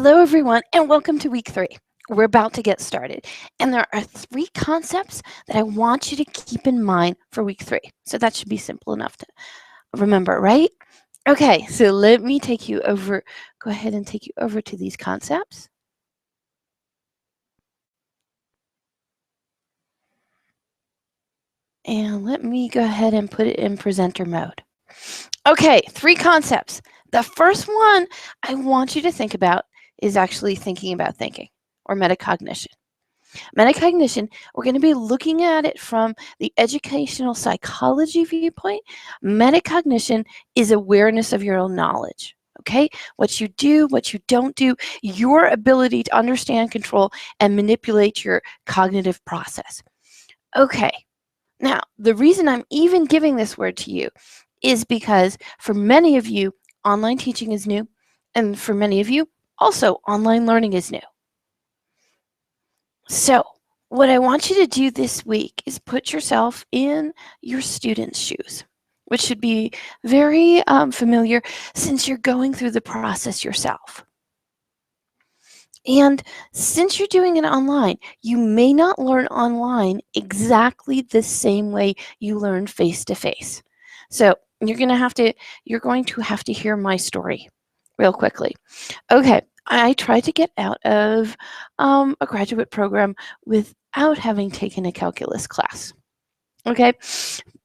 Hello, everyone, and welcome to week 3. We're about to get started, and there are 3 concepts that I want you to keep in mind for week 3. So that should be simple enough to remember, right? Okay, so let me take you over, go ahead and take you over to these concepts. And let me go ahead and put it in presenter mode. Okay, 3 concepts. The first one I want you to think about is actually thinking about thinking, or metacognition. Metacognition, we're going to be looking at it from the educational psychology viewpoint. Metacognition is awareness of your own knowledge. Okay, what you do, what you don't do, your ability to understand, control, and manipulate your cognitive process. Okay, now the reason I'm even giving this word to you is because for many of you, online teaching is new, and for many of you, also online learning is new. So what I want you to do this week is put yourself in your student's shoes, which should be very familiar since you're going through the process yourself. And since you're doing it online, you may not learn online exactly the same way you learn face-to-face. So you're going to have to hear my story real quickly. Okay, I tried to get out of a graduate program without having taken a calculus class. Okay,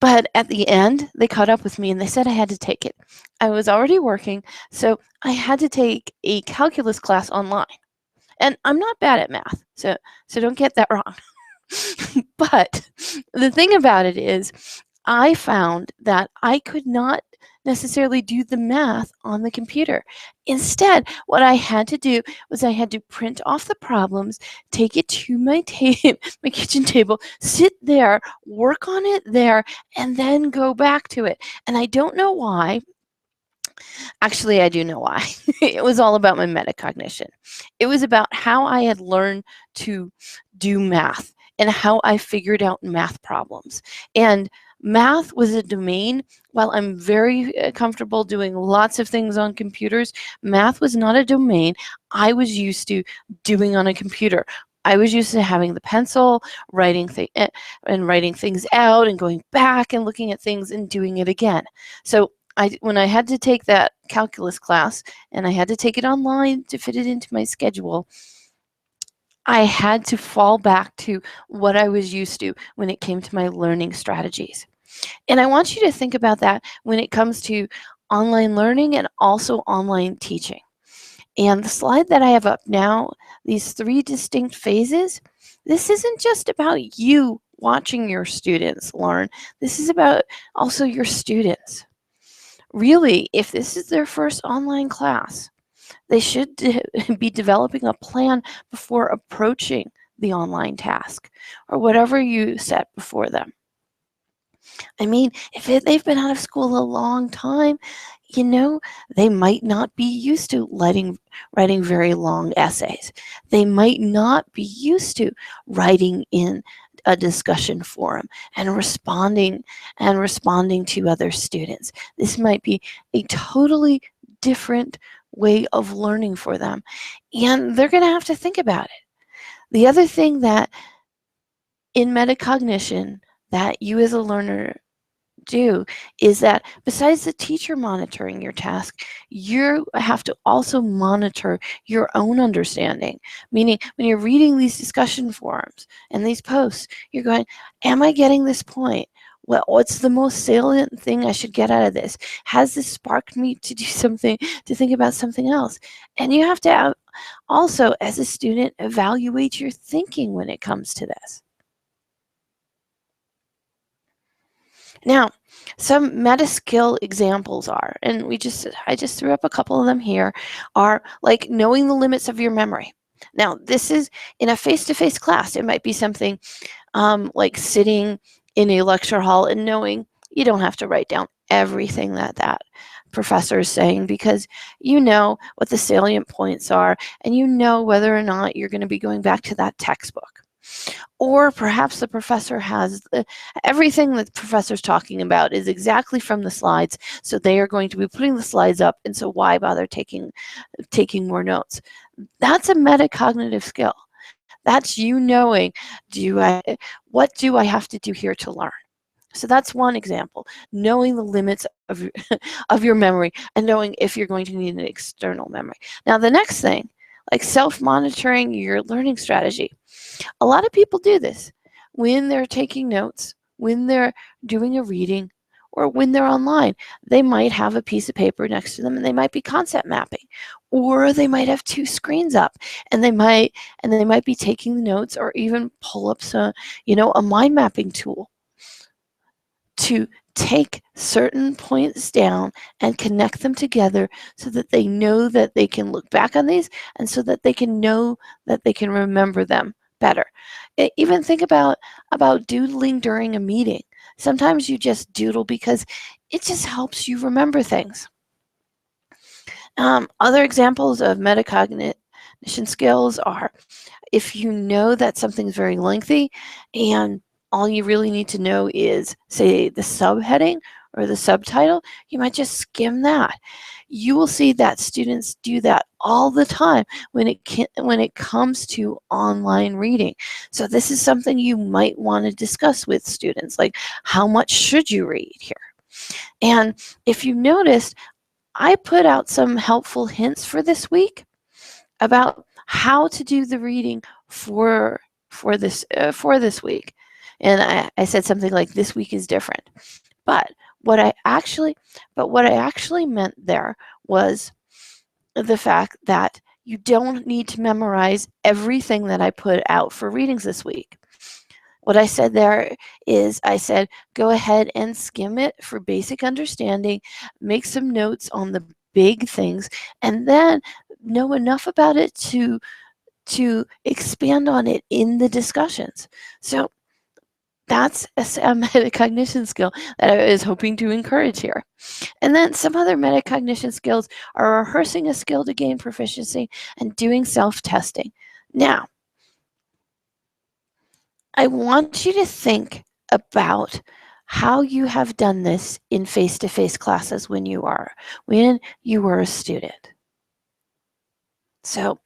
but at the end, they caught up with me and they said I had to take it. I was already working, so I had to take a calculus class online. And I'm not bad at math, so don't get that wrong. But the thing about it is, I found that I could not necessarily do the math on the computer. Instead, what I had to do was I had to print off the problems, take it to my kitchen table, sit there, work on it there, and then go back to it. And I don't know why. Actually, I do know why. It was all about my metacognition. It was about how I had learned to do math and how I figured out math problems. And math was a domain. While I'm very comfortable doing lots of things on computers, math was not a domain I was used to doing on a computer. I was used to having the pencil, writing things out and going back and looking at things and doing it again. So when I had to take that calculus class and I had to take it online to fit it into my schedule, I had to fall back to what I was used to when it came to my learning strategies. And I want you to think about that when it comes to online learning and also online teaching. And the slide that I have up now, these 3 distinct phases, this isn't just about you watching your students learn. This is about also your students. Really, if this is their first online class, they should be developing a plan before approaching the online task or whatever you set before them. I mean, if they've been out of school a long time, you know, they might not be used to writing very long essays. They might not be used to writing in a discussion forum and responding to other students. This might be a totally different way of learning for them, and they're going to have to think about it. The other thing that in metacognition that you as a learner do is that besides the teacher monitoring your task, you have to also monitor your own understanding. Meaning, when you're reading these discussion forums and these posts, you're going, am I getting this point? What's the most salient thing I should get out of this? Has this sparked me to do something, to think about something else? And you have to also, as a student, evaluate your thinking when it comes to this. Now, some Metaskill examples are, and I just threw up a couple of them here, are like knowing the limits of your memory. Now, this is in a face-to-face class. It might be something like sitting in a lecture hall and knowing you don't have to write down everything that professor is saying, because you know what the salient points are and you know whether or not you're going to be going back to that textbook. Or perhaps the professor has everything that the professor's talking about is exactly from the slides, so they are going to be putting the slides up, and so why bother taking more notes? That's a metacognitive skill. That's you knowing, what do I have to do here to learn? So that's one example, knowing the limits of of your memory and knowing if you're going to need an external memory. Now the next thing, like self-monitoring your learning strategy. A lot of people do this when they're taking notes, when they're doing a reading, or when they're online. They might have a piece of paper next to them and they might be concept mapping, or they might have two screens up and they might be taking the notes, or even pull up a mind mapping tool to take certain points down and connect them together so that they know that they can look back on these, and so that they can know that they can remember them better. Even think about doodling during a meeting. Sometimes you just doodle because it just helps you remember things. Other examples of metacognition skills are if you know that something's very lengthy and all you really need to know is, say, the subheading or the subtitle, you might just skim that. You will see that students do that all the time when it comes to online reading. So this is something you might want to discuss with students, like how much should you read here? And if you noticed, I put out some helpful hints for this week about how to do the reading for this week. And I said something like, this week is different. But what I actually meant there was the fact that you don't need to memorize everything that I put out for readings this week. What I said there is, I said, go ahead and skim it for basic understanding, make some notes on the big things, and then know enough about it to expand on it in the discussions. So that's a metacognition skill that I was hoping to encourage here. And then some other metacognition skills are rehearsing a skill to gain proficiency and doing self-testing. Now, I want you to think about how you have done this in face-to-face classes when you were a student. So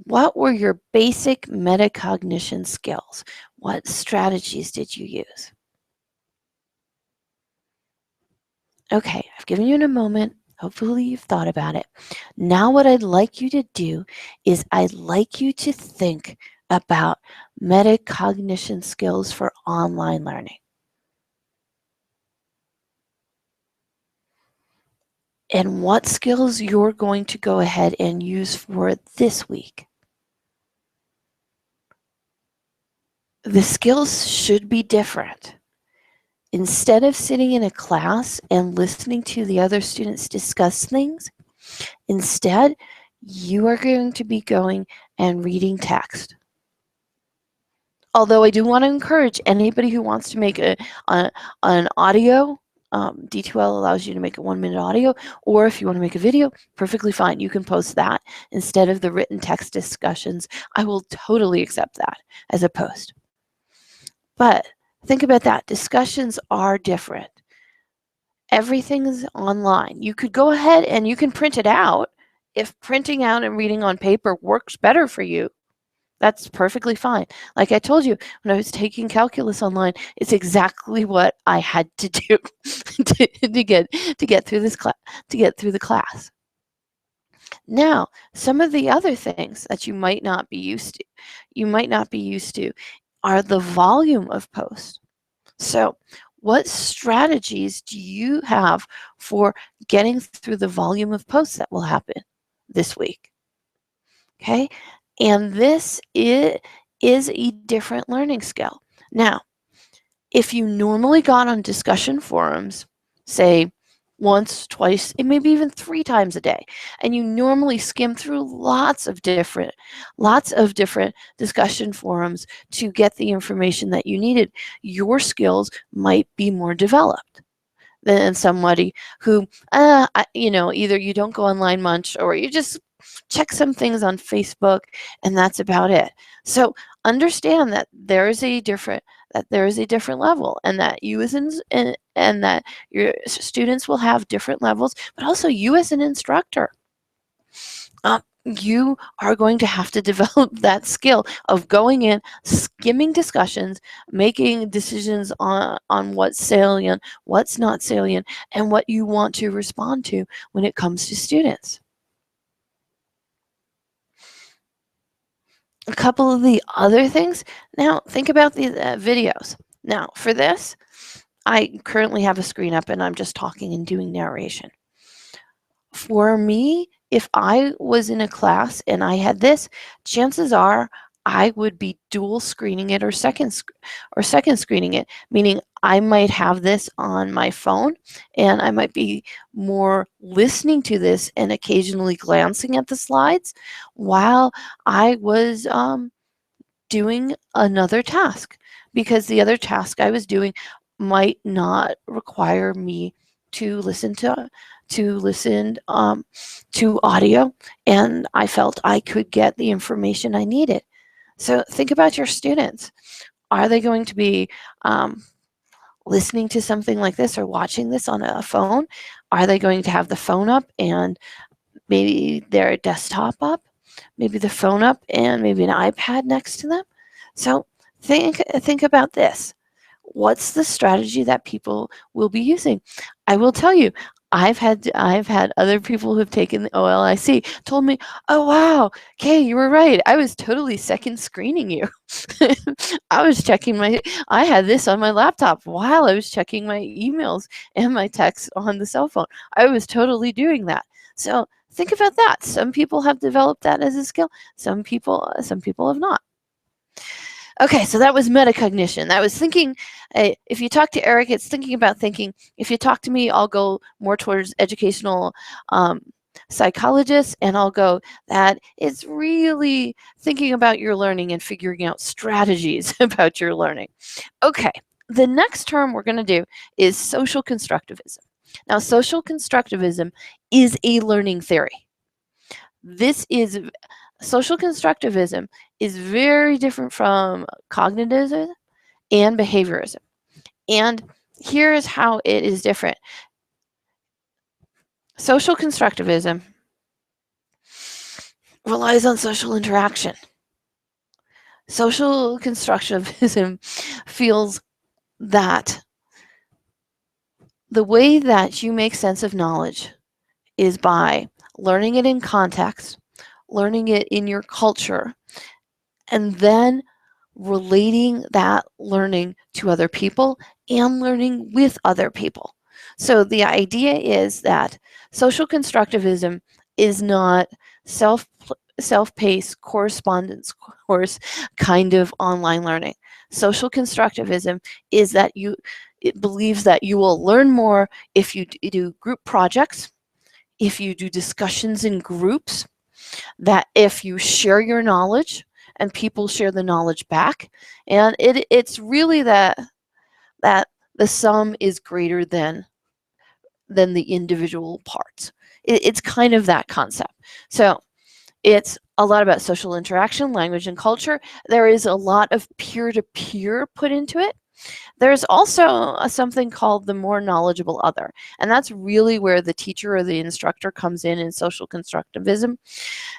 what were your basic metacognition skills? What strategies did you use? Okay, I've given you a moment. Hopefully you've thought about it. Now what I'd like you to do is I'd like you to think about metacognition skills for online learning. And what skills you're going to go ahead and use for this week. The skills should be different. Instead of sitting in a class and listening to the other students discuss things, instead, you are going to be going and reading text. Although I do want to encourage anybody who wants to make an audio, D2L allows you to make a 1-minute audio, or if you want to make a video, perfectly fine. You can post that instead of the written text discussions. I will totally accept that as a post. But think about that. Discussions are different. Everything is online. You could go ahead and you can print it out. If printing out and reading on paper works better for you, that's perfectly fine. Like I told you, when I was taking calculus online, it's exactly what I had to do to get through the class. Now, some of the other things that you might not be used to, are the volume of posts. So, what strategies do you have for getting through the volume of posts that will happen this week? Okay, and this is a different learning skill. Now, if you normally got on discussion forums, say once, twice, and maybe even 3 times a day, and you normally skim through lots of different discussion forums to get the information that you needed, your skills might be more developed than somebody who, either you don't go online much or you just check some things on Facebook and that's about it. So understand that there is a different level, and that and that your students will have different levels, but also you as an instructor, you are going to have to develop that skill of going in, skimming discussions, making decisions on what's salient, what's not salient, and what you want to respond to when it comes to students. A couple of the other things. Now, think about the videos. Now, for this, I currently have a screen up and I'm just talking and doing narration. For me, if I was in a class and I had this, chances are I would be dual screening it or second screening it, meaning I might have this on my phone and I might be more listening to this and occasionally glancing at the slides while I was doing another task, because the other task I was doing might not require me to listen to audio, and I felt I could get the information I needed. So think about your students. Are they going to be listening to something like this or watching this on a phone? Are they going to have the phone up and maybe their desktop up, maybe the phone up and maybe an iPad next to them? So think about this. What's the strategy that people will be using? I will tell you, I've had other people who've taken the OLIC told me, "Oh wow, Kay, you were right. I was totally second screening you. I was checking I had this on my laptop while I was checking my emails and my texts on the cell phone. I was totally doing that." So think about that. Some people have developed that as a skill. Some people have not. Okay, so that was metacognition. That was thinking. If you talk to Eric, it's thinking about thinking. If you talk to me, I'll go more towards educational psychologists, and I'll go that it's really thinking about your learning and figuring out strategies about your learning. Okay, the next term we're going to do is social constructivism. Now, social constructivism is a learning theory. Social constructivism is very different from cognitivism and behaviorism. And here's how it is different. Social constructivism relies on social interaction. Social constructivism feels that the way that you make sense of knowledge is by learning it in context, learning it in your culture, and then relating that learning to other people and learning with other people. So the idea is that social constructivism is not self-paced correspondence course kind of online learning. Social constructivism is that it believes that you will learn more if you do group projects, if you do discussions in groups, that if you share your knowledge and people share the knowledge back, and it's really that the sum is greater than the individual parts. It's kind of that concept. So it's a lot about social interaction, language, and culture. There is a lot of peer-to-peer put into it. There's also something called the more knowledgeable other, and that's really where the teacher or the instructor comes in social constructivism.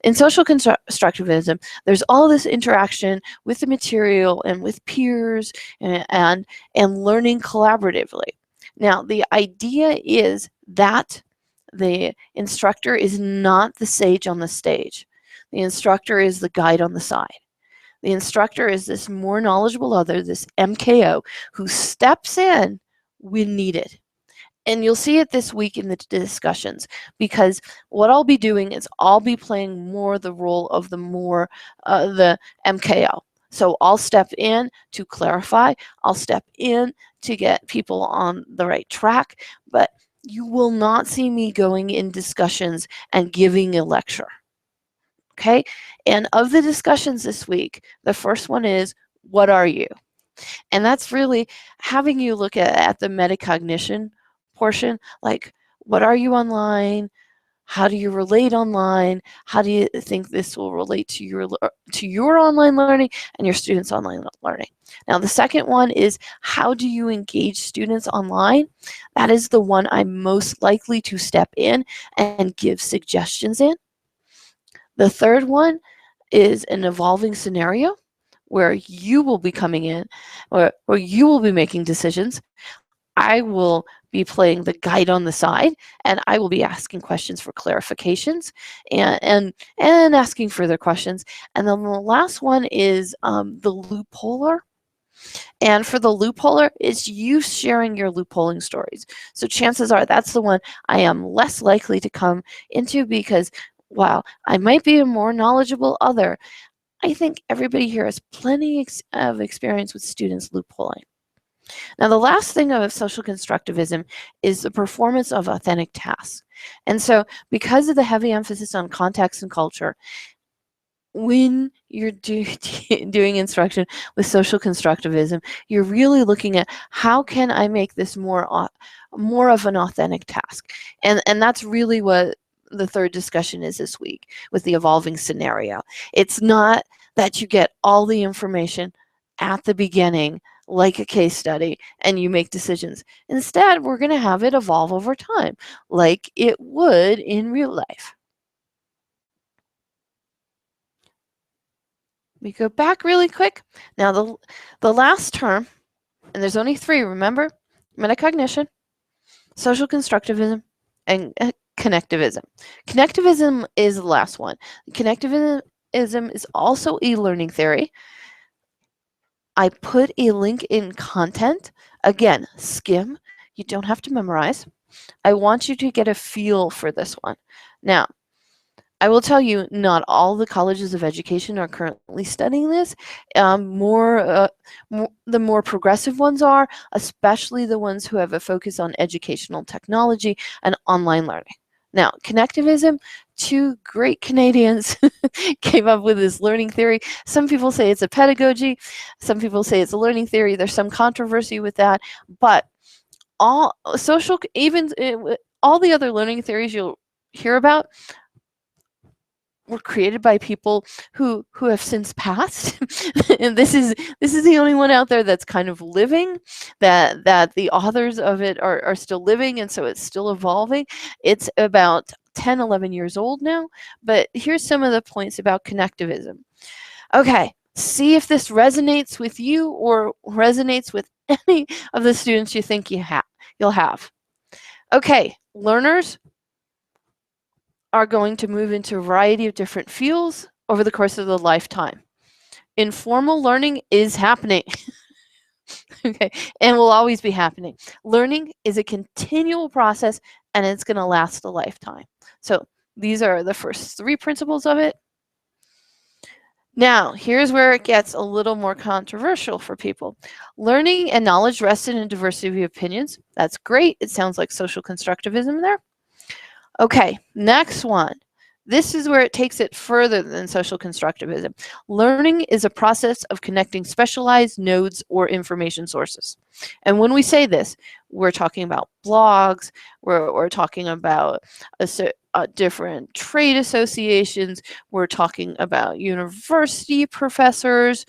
In social constructivism, there's all this interaction with the material and with peers and learning collaboratively. Now, the idea is that the instructor is not the sage on the stage. The instructor is the guide on the side. The instructor is this more knowledgeable other, this MKO, who steps in when needed. And you'll see it this week in the discussions, because what I'll be doing is I'll be playing more the role of the MKO. So I'll step in to clarify, I'll step in to get people on the right track, but you will not see me going in discussions and giving a lecture. Okay, and of the discussions this week, the first one is, what are you? And that's really having you look at the metacognition portion, like, what are you online? How do you relate online? How do you think this will relate to your online learning and your students' online learning? Now, the second one is, how do you engage students online? That is the one I'm most likely to step in and give suggestions in. The third one is an evolving scenario where you will be coming in, or you will be making decisions. I will be playing the guide on the side, and I will be asking questions for clarifications and asking further questions. And then the last one is the loopholer. And for the loopholer, it's you sharing your loopholing stories. So chances are that's the one I am less likely to come into, because while I might be a more knowledgeable other, I think everybody here has plenty of experience with students loopholing. Now, the last thing of social constructivism is the performance of authentic tasks. And so because of the heavy emphasis on context and culture, when you're doing instruction with social constructivism, you're really looking at, how can I make this more of an authentic task? And that's really what the third discussion is this week with the evolving scenario. It's not that you get all the information at the beginning like a case study and you make decisions. Instead, we're going to have it evolve over time like it would in real life. We go back really quick. Now, the last term, and there's only 3, remember? Metacognition, social constructivism, and connectivism. Connectivism is the last one. Connectivism is also e-learning theory. I put a link in content. Again, skim. You don't have to memorize. I want you to get a feel for this one. Now, I will tell you, not all the colleges of education are currently studying this. The more progressive ones are, especially the ones who have a focus on educational technology and online learning. Now, connectivism, 2 great Canadians came up with this learning theory. Some people say it's a pedagogy. Some people say it's a learning theory. There's some controversy with that. But all the other learning theories you'll hear about were created by people who have since passed. And this is the only one out there that's kind of living, that the authors of it are still living, and so it's still evolving. It's about 10, 11 years old now, but here's some of the points about connectivism. Okay, see if this resonates with you or resonates with any of the students you think you'll have. Okay, learners are going to move into a variety of different fields over the course of the lifetime. Informal learning is happening. Okay, and will always be happening. Learning is a continual process, and it's going to last a lifetime. So these are the first 3 principles of it. Now, here's where it gets a little more controversial for people. Learning and knowledge rested in diversity of opinions. That's great. It sounds like social constructivism there. Okay, next one. This is where it takes it further than social constructivism. Learning is a process of connecting specialized nodes or information sources. And when we say this, we're talking about blogs, we're talking about different trade associations, we're talking about university professors,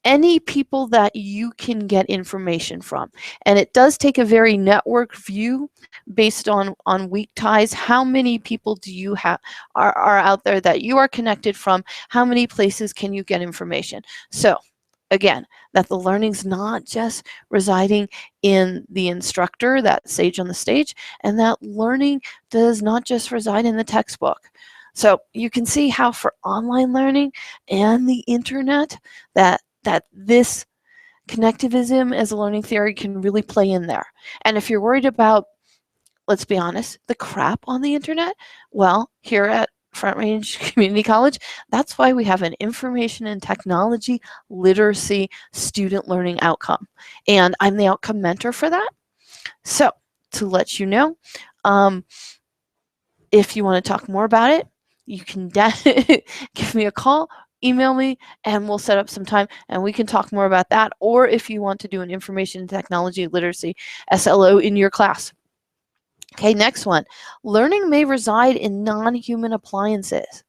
any people that you can get information from. And it does take a very networked view based on weak ties. How many people do you have are out there that you are connected from? How many places can you get information? So again, that the learning's not just residing in the instructor, that sage on the stage, and that learning does not just reside in the textbook. So you can see how for online learning and the internet that this connectivism as a learning theory can really play in there. And if you're worried about, let's be honest, the crap on the internet, well, here at Front Range Community College, that's why we have an information and technology literacy student learning outcome. And I'm the outcome mentor for that. So to let you know, if you want to talk more about it, you can give me a call, email me, and we'll set up some time and we can talk more about that. Or if you want to do an information and technology literacy SLO in your class. Okay, next one. Learning may reside in non-human appliances.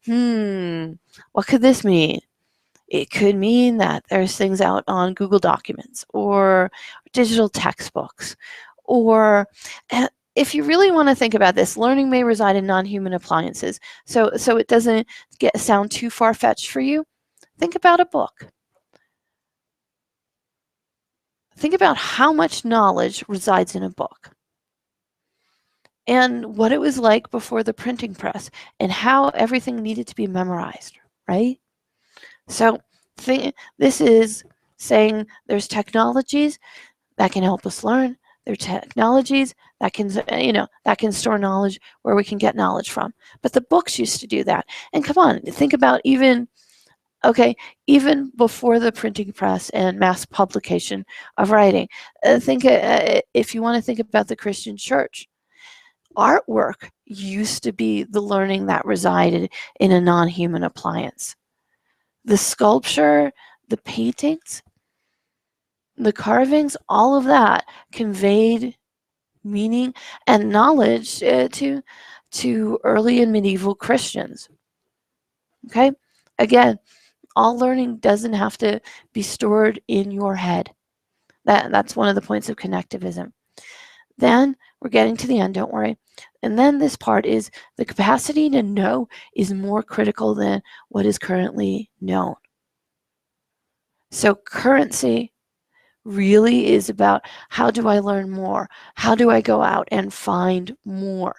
What could this mean? It could mean that there's things out on Google Documents or digital textbooks, or if you really want to think about this, learning may reside in non-human appliances. So it doesn't sound too far-fetched for you. Think about a book. Think about how much knowledge resides in a book and what it was like before the printing press and how everything needed to be memorized, right? So this is saying there's technologies that can help us learn. There are technologies that can, that can store knowledge where we can get knowledge from. But the books used to do that. And come on, think about even before the printing press and mass publication of writing. If you want to think about the Christian church, artwork used to be the learning that resided in a non-human appliance. The sculpture, the paintings, the carvings, all of that conveyed meaning and knowledge to early and medieval Christians. Okay? Again, all learning doesn't have to be stored in your head. That's one of the points of connectivism. Then we're getting to the end, don't worry. And then this part is the capacity to know is more critical than what is currently known. So currency really is about how do I learn more? How do I go out and find more?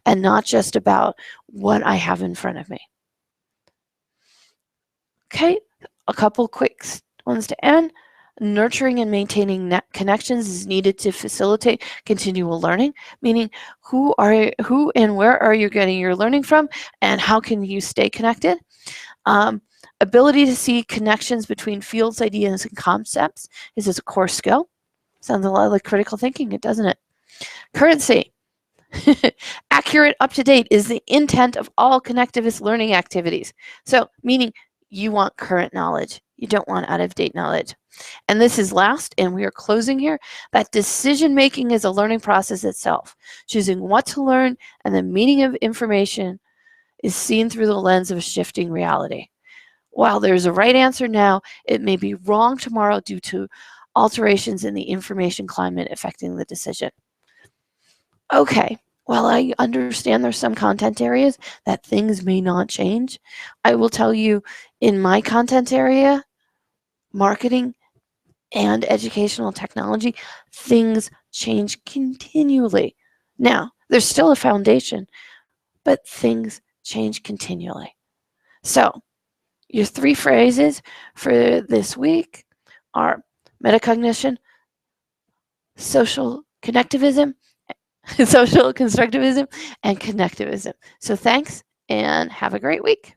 And not just about what I have in front of me. Okay, a couple quick ones to end. Nurturing and maintaining connections is needed to facilitate continual learning, meaning who and where are you getting your learning from, and how can you stay connected? Ability to see connections between fields, ideas, and concepts is a core skill. Sounds a lot like critical thinking, doesn't it? Currency. Accurate, up-to-date is the intent of all connectivist learning activities. So, meaning you want current knowledge. You don't want out-of-date knowledge. And this is last, and we are closing here, that decision-making is a learning process itself. Choosing what to learn and the meaning of information is seen through the lens of a shifting reality. While there's a right answer now, it may be wrong tomorrow due to alterations in the information climate affecting the decision. Okay, while I understand there's some content areas that things may not change, I will tell you in my content area, marketing and educational technology, things change continually. Now, there's still a foundation, but things change continually. So, your 3 phrases for this week are metacognition, social connectivism, social constructivism, and connectivism. So thanks and have a great week.